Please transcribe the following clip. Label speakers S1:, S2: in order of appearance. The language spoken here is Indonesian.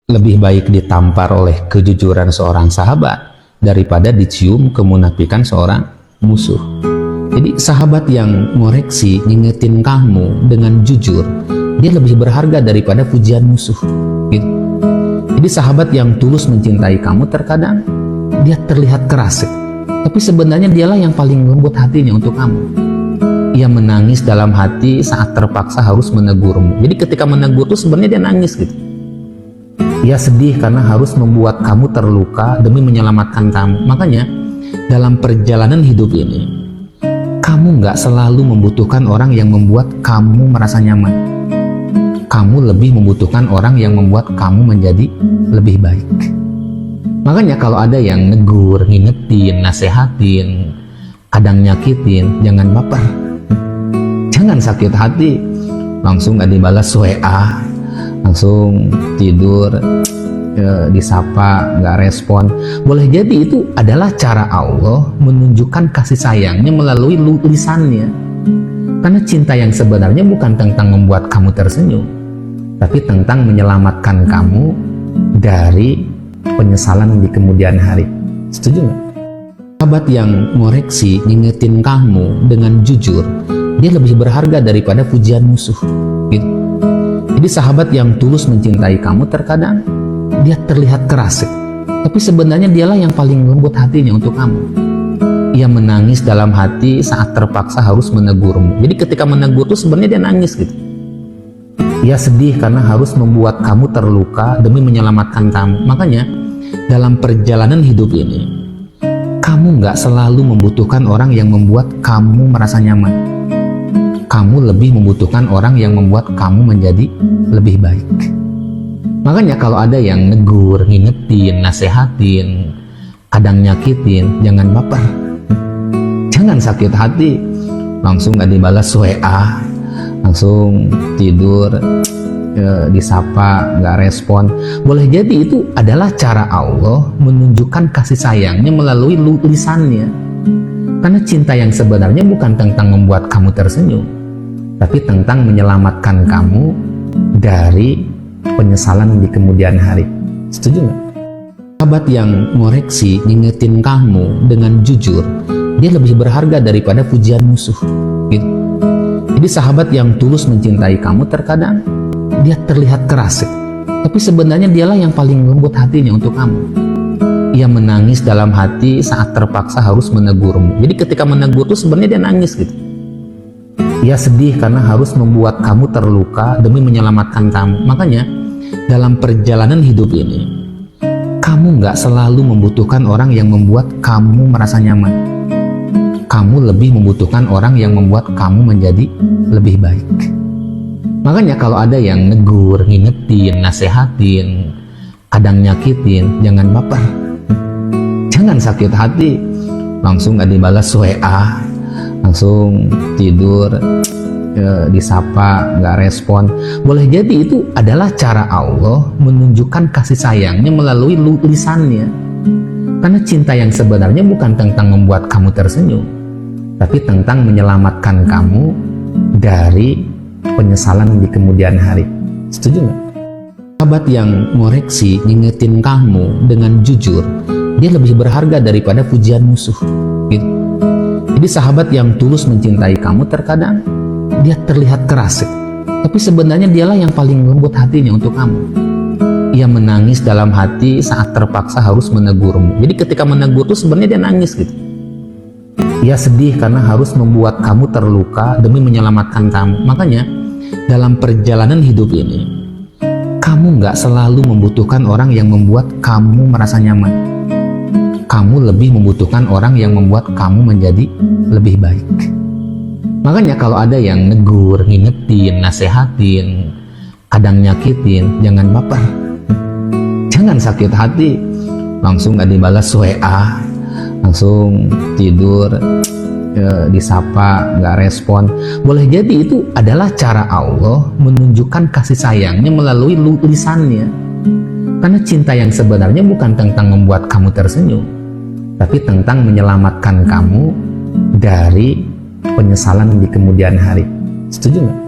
S1: Lebih baik ditampar oleh kejujuran seorang sahabat daripada dicium kemunafikan seorang musuh. Jadi sahabat yang ngoreksi, ngingetin kamu dengan jujur, dia lebih berharga daripada pujian musuh. Gitu. Jadi sahabat yang tulus mencintai kamu, terkadang dia terlihat keras, tapi sebenarnya dialah yang paling lembut hatinya untuk kamu. Ia menangis dalam hati saat terpaksa harus menegurmu. Jadi ketika menegur itu sebenarnya dia nangis gitu. Ia sedih karena harus membuat kamu terluka demi menyelamatkan kamu. Makanya dalam perjalanan hidup ini, kamu nggak selalu membutuhkan orang yang membuat kamu merasa nyaman. Kamu lebih membutuhkan orang yang membuat kamu menjadi lebih baik. Makanya kalau ada yang negur, ngingetin, nasehatin, kadang nyakitin, jangan baper. Jangan sakit hati, langsung gak dibalas WA, langsung tidur, disapa, gak respon. Boleh jadi itu adalah cara Allah menunjukkan kasih sayangnya melalui lisannya. Karena cinta yang sebenarnya bukan tentang membuat kamu tersenyum, tapi tentang menyelamatkan kamu dari penyesalan di kemudian hari. Setuju nggak? Sahabat yang ngoreksi, ngingetin kamu dengan jujur, dia lebih berharga daripada pujian musuh. Gitu. Jadi sahabat yang tulus mencintai kamu, terkadang dia terlihat keras, tapi sebenarnya dialah yang paling lembut hatinya untuk kamu. Ia menangis dalam hati saat terpaksa harus menegurmu. Jadi ketika menegur itu sebenarnya dia nangis gitu. Ia sedih karena harus membuat kamu terluka demi menyelamatkan kamu. Makanya dalam perjalanan hidup ini, kamu nggak selalu membutuhkan orang yang membuat kamu merasa nyaman. Kamu lebih membutuhkan orang yang membuat kamu menjadi lebih baik. Makanya kalau ada yang negur, ngingetin, nasehatin, kadang nyakitin, jangan baper. Jangan sakit hati, langsung gak dibalas WA, langsung tidur, disapa, gak respon. Boleh jadi itu adalah cara Allah menunjukkan kasih sayangnya melalui lisannya. Karena cinta yang sebenarnya bukan tentang membuat kamu tersenyum, tapi tentang menyelamatkan kamu dari penyesalan di kemudian hari. Setuju nggak? Sahabat yang ngoreksi, ngingetin kamu dengan jujur, dia lebih berharga daripada pujian musuh. Gitu. Jadi sahabat yang tulus mencintai kamu, terkadang dia terlihat keras, tapi sebenarnya dialah yang paling lembut hatinya untuk kamu. Ia menangis dalam hati saat terpaksa harus menegurmu. Jadi ketika menegur itu sebenarnya dia nangis gitu. Ia sedih karena harus membuat kamu terluka demi menyelamatkan kamu. Makanya dalam perjalanan hidup ini, kamu nggak selalu membutuhkan orang yang membuat kamu merasa nyaman. Kamu lebih membutuhkan orang yang membuat kamu menjadi lebih baik. Makanya kalau ada yang negur, ngingetin, nasehatin, kadang nyakitin, jangan baper. Jangan sakit hati, langsung gak dibalas WA, langsung tidur, disapa, gak respon. Boleh jadi itu adalah cara Allah menunjukkan kasih sayangnya melalui lisannya. Karena cinta yang sebenarnya bukan tentang membuat kamu tersenyum, tapi tentang menyelamatkan kamu dari penyesalan di kemudian hari. Setuju nggak? Sahabat yang ngoreksi, ngingetin kamu dengan jujur, dia lebih berharga daripada pujian musuh. Gitu. Jadi sahabat yang tulus mencintai kamu, terkadang dia terlihat keras, tapi sebenarnya dialah yang paling lembut hatinya untuk kamu. Ia menangis dalam hati saat terpaksa harus menegurmu. Jadi ketika menegur itu sebenarnya dia nangis gitu. Ia sedih karena harus membuat kamu terluka demi menyelamatkan kamu. Makanya dalam perjalanan hidup ini, kamu nggak selalu membutuhkan orang yang membuat kamu merasa nyaman. Kamu lebih membutuhkan orang yang membuat kamu menjadi lebih baik. Makanya kalau ada yang negur, ngingetin, nasehatin, kadang nyakitin, jangan baper. Jangan sakit hati, langsung gak dibalas WA, langsung tidur, disapa, gak respon. Boleh jadi itu adalah cara Allah menunjukkan kasih sayangnya melalui lisannya. Karena cinta yang sebenarnya bukan tentang membuat kamu tersenyum, tapi tentang menyelamatkan kamu dari penyesalan di kemudian hari. Setuju nggak?